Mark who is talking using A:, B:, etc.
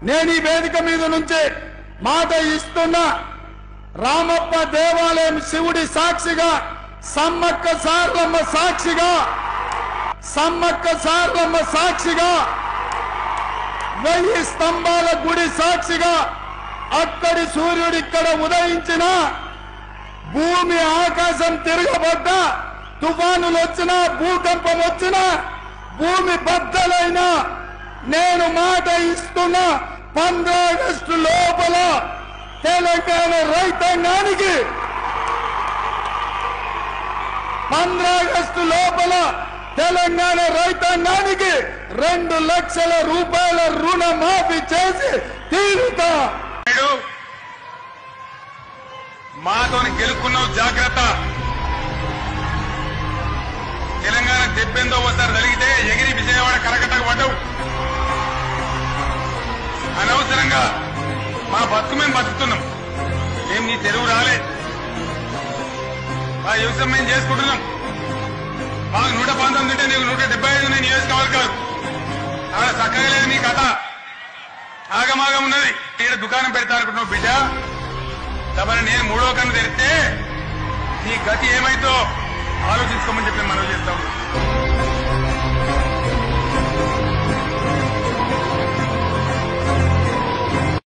A: నేను ఈ వేదిక మీద నుంచి మాట ఇస్తున్నా, రామప్ప దేవాలయం శివుడి సాక్షిగా, సమ్మక్క సారలమ్మ సాక్షిగా, సమ్మక్క సారలమ్మ సాక్షిగా, 1000 స్తంభాల గుడి సాక్షిగా, అక్కడి సూర్యుడు ఇక్కడ ఉదయించిన, భూమి ఆకాశం తిరగబడ్డా, తుఫానులు వచ్చినా, భూకంపం వచ్చినా, భూమి బద్దలైనా, నేను మాట ఇస్తున్నా 15 ఆగస్టు లోపల తెలంగాణ రైతాంగానికి 15 ఆగస్టు లోపల తెలంగాణ రైతాంగానికి 2 లక్షల రూపాయల రుణమాఫీ చేసి తీరుతా.
B: మాతోని గెలుక్కున్నావు, జాగ్రత్త. తెలంగాణ 78వ జరిగితే ఎగిరి విజయవాడ కరకట్టకు పడ్డావు. అనవసరంగా మా బతుకు మేము బతుకుతున్నాం. మేము నీ తెలుగు రాలే, ఆ వ్యవసాయం మేము చేసుకుంటున్నాం. మాకు 119 ఉంటే నీకు 175 ఉన్నాయి నియోజకవర్గాలు. అలా చక్కగా లేదు నీ కథ, ఆగమాగం ఉన్నది. ఈడ దుకాణం పెడతా అనుకుంటున్నావు బిడ్డ. కాబట్టి నేను 3వ కన్ను తెరిస్తే నీ గతి ఏమైతో